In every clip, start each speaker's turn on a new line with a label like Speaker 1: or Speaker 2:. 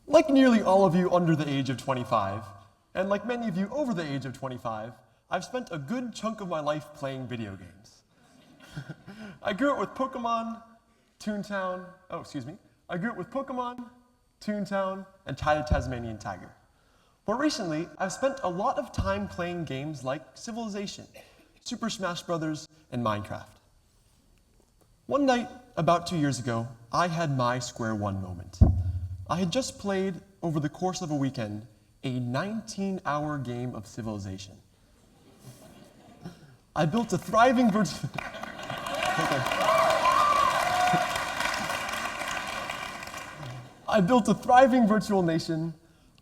Speaker 1: Like nearly all of you under the age of 25, and like many of you over the age of 25, I've spent a good chunk of my life playing video games. I grew up with Pokemon, Toontown, and Tide of Tasmanian Tiger. More recently, I've spent a lot of time playing games like Civilization, Super Smash Bros., and Minecraft. One night, about 2 years ago, I had my square one moment. I had just played, over the course of a weekend, a 19-hour game of Civilization. I built a thriving virtual... I built a thriving virtual nation,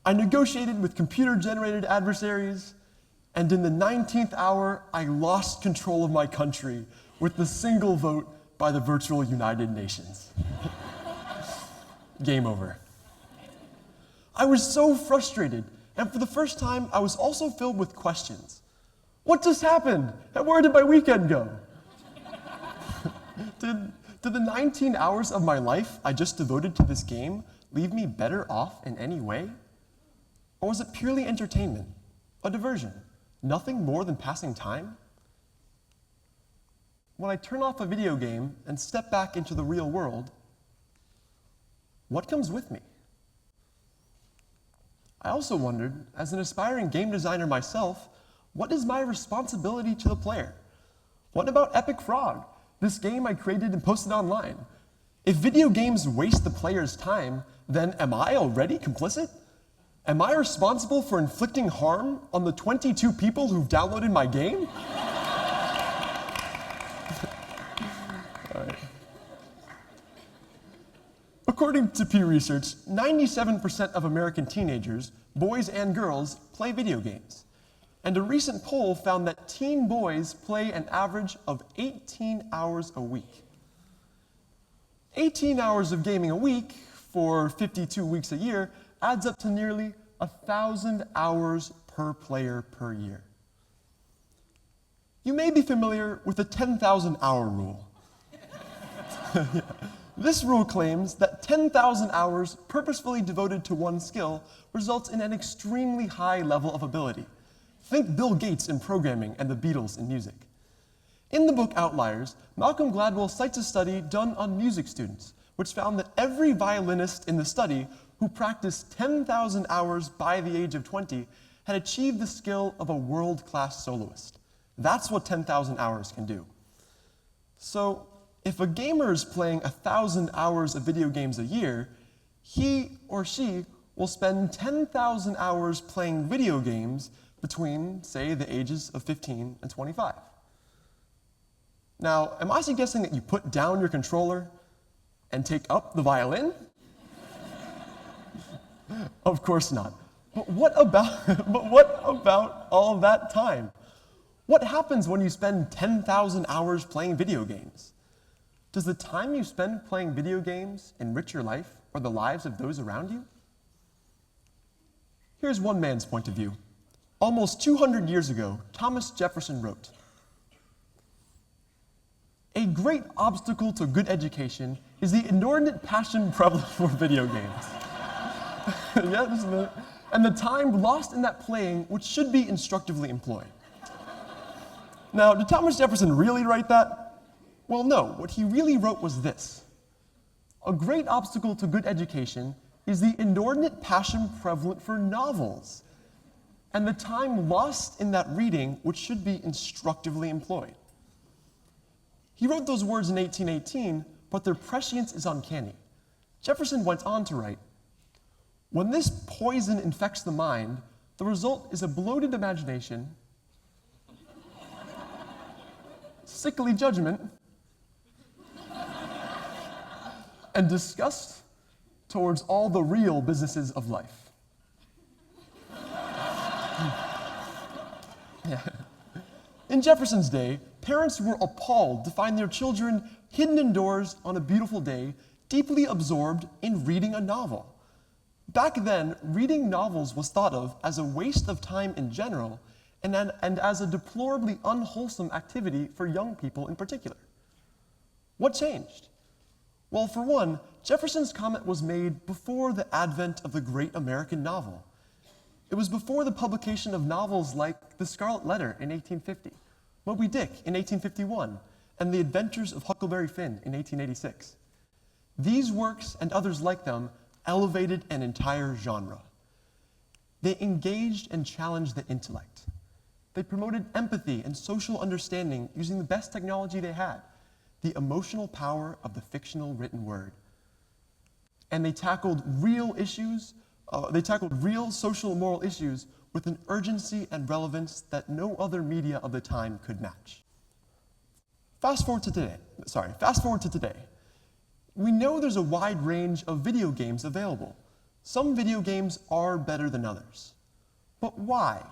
Speaker 1: I negotiated with computer-generated adversaries, and in the 19th hour, I lost control of my country with the single vote by the virtual United Nations. Game over. I was so frustrated, and for the first time, I was also filled with questions. What just happened? And where did my weekend go? Did the 19 hours of my life I just devoted to this game leave me better off in any way? Or was it purely entertainment, a diversion, nothing more than passing time? When I turn off a video game and step back into the real world, what comes with me? I also wondered, as an aspiring game designer myself, what is my responsibility to the player? What about Epic Frog, this game I created and posted online? If video games waste the player's time, then am I already complicit? Am I responsible for inflicting harm on the 22 people who've downloaded my game? All right. According to Pew Research, 97% of American teenagers, boys and girls, play video games. And a recent poll found that teen boys play an average of 18 hours a week. 18 hours of gaming a week for 52 weeks a year adds up to nearly 1,000 hours per player per year. You may be familiar with the 10,000-hour rule. Yeah. This rule claims that 10,000 hours purposefully devoted to one skill results in an extremely high level of ability. Think Bill Gates in programming and the Beatles in music. In the book Outliers, Malcolm Gladwell cites a study done on music students, which found that every violinist in the study who practiced 10,000 hours by the age of 20 had achieved the skill of a world-class soloist. That's what 10,000 hours can do. So, if a gamer is playing 1,000 hours of video games a year, he or she will spend 10,000 hours playing video games between, say, the ages of 15 and 25. Now, am I suggesting that you put down your controller and take up the violin? Of course not. But what about all that time? What happens when you spend 10,000 hours playing video games? Does the time you spend playing video games enrich your life or the lives of those around you? Here's one man's point of view. Almost 200 years ago, Thomas Jefferson wrote, "A great obstacle to good education is the inordinate passion prevalent for video games." Yeah, and the time lost in that playing which should be instructively employed. Now, did Thomas Jefferson really write that? Well, no. What he really wrote was this: "A great obstacle to good education is the inordinate passion prevalent for novels, and the time lost in that reading which should be instructively employed." He wrote those words in 1818, but their prescience is uncanny. Jefferson went on to write, "When this poison infects the mind, the result is a bloated imagination, sickly judgment, and disgust towards all the real businesses of life." Yeah. In Jefferson's day, parents were appalled to find their children hidden indoors on a beautiful day, deeply absorbed in reading a novel. Back then, reading novels was thought of as a waste of time in general, and as a deplorably unwholesome activity for young people in particular. What changed? Well, for one, Jefferson's comment was made before the advent of the great American novel. It was before the publication of novels like The Scarlet Letter in 1850, Moby Dick in 1851, and The Adventures of Huckleberry Finn in 1886. These works and others like them elevated an entire genre. They engaged and challenged the intellect. They promoted empathy and social understanding using the best technology they had, the emotional power of the fictional written word. And they tackled real issues, real social and moral issues with an urgency and relevance that no other media of the time could match. Fast forward to today. We know there's a wide range of video games available. Some video games are better than others. But why,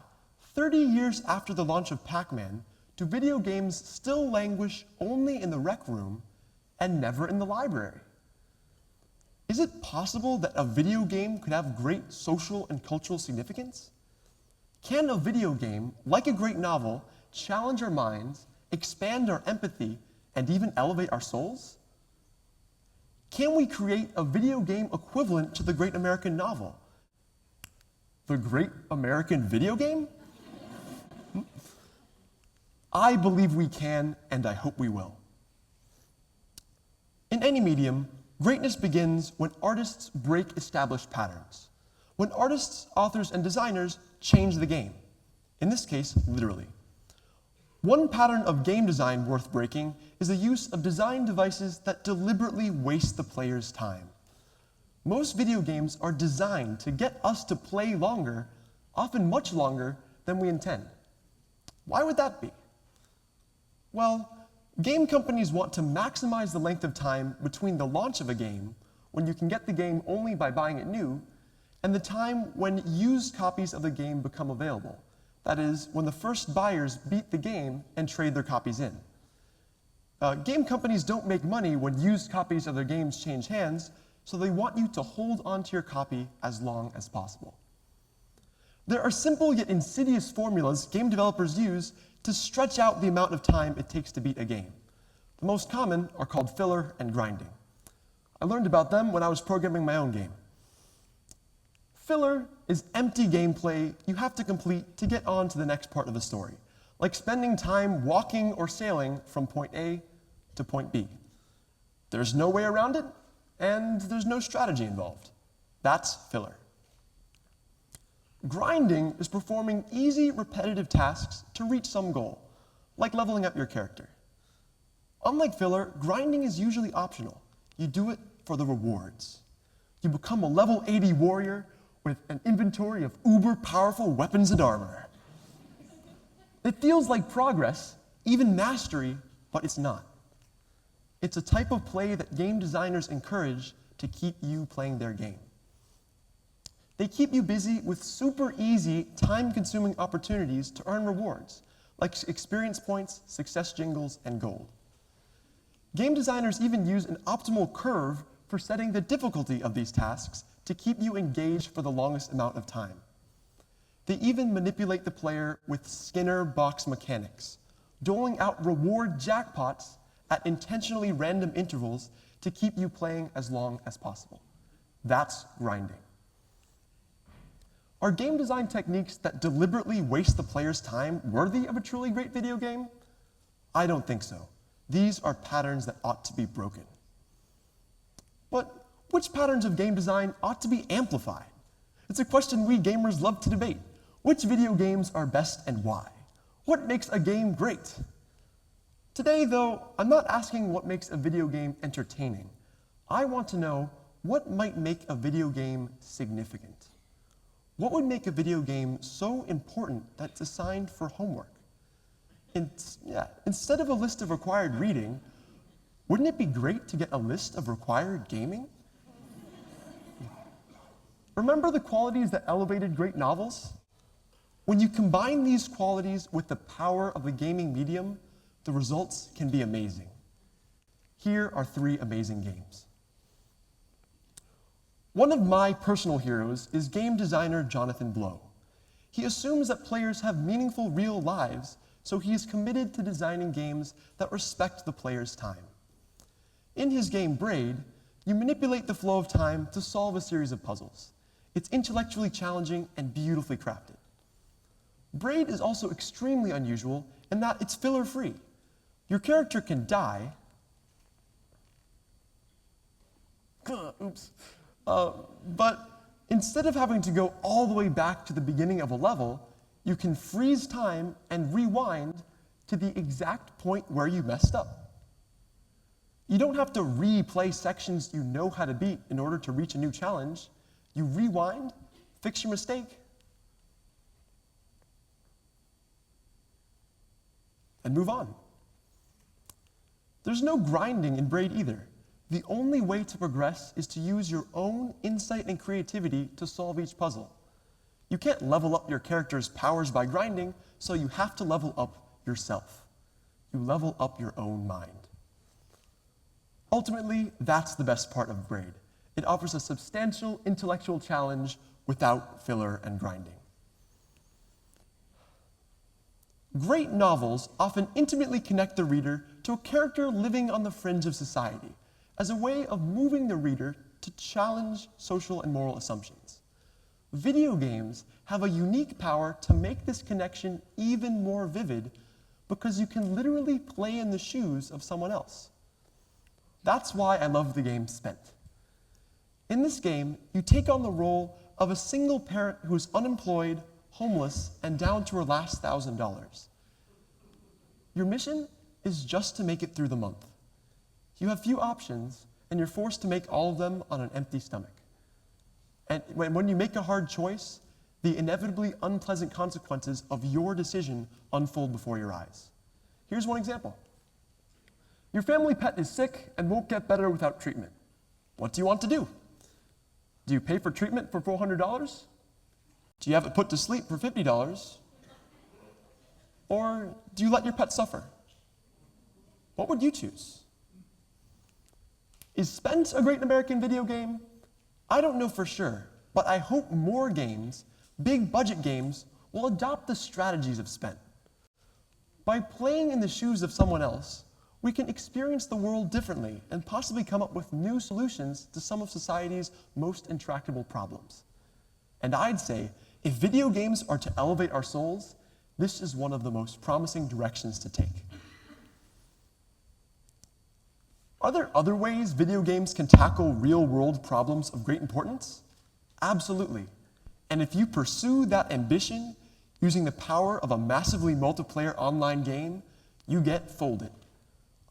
Speaker 1: 30 years after the launch of Pac-Man, do video games still languish only in the rec room and never in the library? Is it possible that a video game could have great social and cultural significance? Can a video game, like a great novel, challenge our minds, expand our empathy, and even elevate our souls? Can we create a video game equivalent to the great American novel? The great American video game? I believe we can, and I hope we will. In any medium, greatness begins when artists break established patterns. When artists, authors, and designers change the game. In this case, literally. One pattern of game design worth breaking is the use of design devices that deliberately waste the player's time. Most video games are designed to get us to play longer, often much longer than we intend. Why would that be? Well, game companies want to maximize the length of time between the launch of a game, when you can get the game only by buying it new, and the time when used copies of the game become available. That is, when the first buyers beat the game and trade their copies in. Game companies don't make money when used copies of their games change hands, so they want you to hold onto your copy as long as possible. There are simple yet insidious formulas game developers use to stretch out the amount of time it takes to beat a game. The most common are called filler and grinding. I learned about them when I was programming my own game. Filler is empty gameplay you have to complete to get on to the next part of the story, like spending time walking or sailing from point A to point B. There's no way around it, and there's no strategy involved. That's filler. Grinding is performing easy, repetitive tasks to reach some goal, like leveling up your character. Unlike filler, grinding is usually optional. You do it for the rewards. You become a level 80 warrior with an inventory of uber-powerful weapons and armor. It feels like progress, even mastery, but it's not. It's a type of play that game designers encourage to keep you playing their game. They keep you busy with super easy, time-consuming opportunities to earn rewards, like experience points, success jingles, and gold. Game designers even use an optimal curve for setting the difficulty of these tasks to keep you engaged for the longest amount of time. They even manipulate the player with Skinner box mechanics, doling out reward jackpots at intentionally random intervals to keep you playing as long as possible. That's grinding. Are game design techniques that deliberately waste the player's time worthy of a truly great video game? I don't think so. These are patterns that ought to be broken. But which patterns of game design ought to be amplified? It's a question we gamers love to debate. Which video games are best and why? What makes a game great? Today, though, I'm not asking what makes a video game entertaining. I want to know what might make a video game significant. What would make a video game so important that it's assigned for homework? Instead of a list of required reading, wouldn't it be great to get a list of required gaming? Remember the qualities that elevated great novels? When you combine these qualities with the power of the gaming medium, the results can be amazing. Here are 3 amazing games. One of my personal heroes is game designer Jonathan Blow. He assumes that players have meaningful real lives, so he is committed to designing games that respect the player's time. In his game Braid, You manipulate the flow of time to solve a series of puzzles. It's intellectually challenging and beautifully crafted. Braid is also extremely unusual in that it's filler-free. Your character can die, but instead of having to go all the way back to the beginning of a level, you can freeze time and rewind to the exact point where you messed up. You don't have to replay sections you know how to beat in order to reach a new challenge. You rewind, fix your mistake, and move on. There's no grinding in Braid either. The only way to progress is to use your own insight and creativity to solve each puzzle. You can't level up your character's powers by grinding, so you have to level up yourself. You level up your own mind. Ultimately, that's the best part of Braid. It offers a substantial intellectual challenge without filler and grinding. Great novels often intimately connect the reader to a character living on the fringe of society, as a way of moving the reader to challenge social and moral assumptions. Video games have a unique power to make this connection even more vivid because you can literally play in the shoes of someone else. That's why I love the game Spent. In this game, you take on the role of a single parent who's unemployed, homeless, and down to her last $1,000. Your mission is just to make it through the month. You have few options, and you're forced to make all of them on an empty stomach. And when you make a hard choice, the inevitably unpleasant consequences of your decision unfold before your eyes. Here's one example. Your family pet is sick and won't get better without treatment. What do you want to do? Do you pay for treatment for $400? Do you have it put to sleep for $50? Or do you let your pet suffer? What would you choose? Is Spent a great American video game? I don't know for sure, but I hope more games, big budget games, will adopt the strategies of Spent. By playing in the shoes of someone else, we can experience the world differently and possibly come up with new solutions to some of society's most intractable problems. And I'd say, if video games are to elevate our souls, this is one of the most promising directions to take. Are there other ways video games can tackle real-world problems of great importance? Absolutely. And if you pursue that ambition using the power of a massively multiplayer online game, you get Foldit,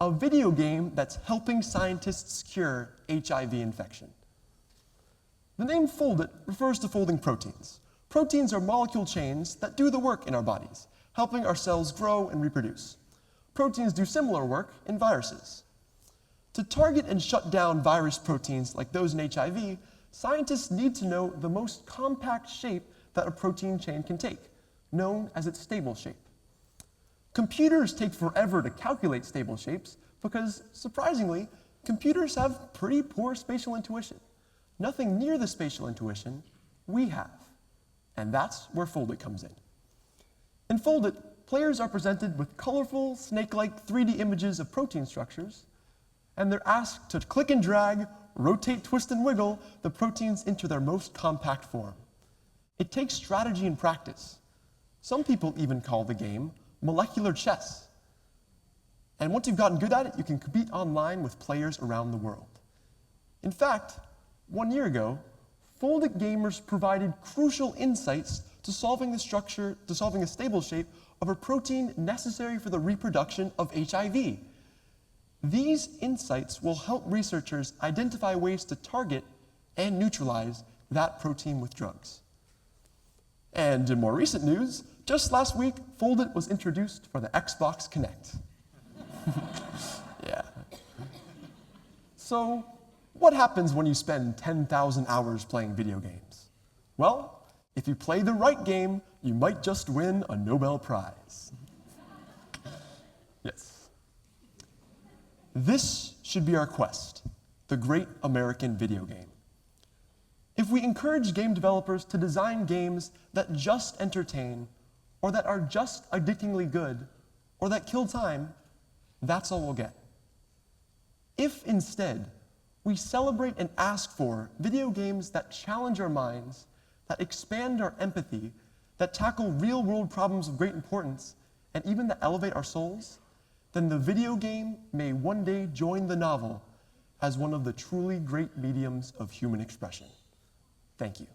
Speaker 1: a video game that's helping scientists cure HIV infection. The name Foldit refers to folding proteins. Proteins are molecule chains that do the work in our bodies, helping our cells grow and reproduce. Proteins do similar work in viruses. To target and shut down virus proteins like those in HIV, scientists need to know the most compact shape that a protein chain can take, known as its stable shape. Computers take forever to calculate stable shapes because, surprisingly, computers have pretty poor spatial intuition. Nothing near the spatial intuition we have. And that's where Foldit comes in. In Foldit, players are presented with colorful, snake-like 3D images of protein structures, and they're asked to click and drag, rotate, twist, and wiggle the proteins into their most compact form. It takes strategy and practice. Some people even call the game molecular chess. And once you've gotten good at it, you can compete online with players around the world. In fact, 1 year ago, Foldit gamers provided crucial insights to solving a stable shape of a protein necessary for the reproduction of HIV. These insights will help researchers identify ways to target and neutralize that protein with drugs. And in more recent news, just last week, Foldit was introduced for the Xbox Kinect. Yeah. So, what happens when you spend 10,000 hours playing video games? Well, if you play the right game, you might just win a Nobel Prize. Yes. This should be our quest, the great American video game. If we encourage game developers to design games that just entertain, or that are just addictingly good, or that kill time, that's all we'll get. If instead, we celebrate and ask for video games that challenge our minds, that expand our empathy, that tackle real-world problems of great importance, and even that elevate our souls, then the video game may one day join the novel as one of the truly great mediums of human expression. Thank you.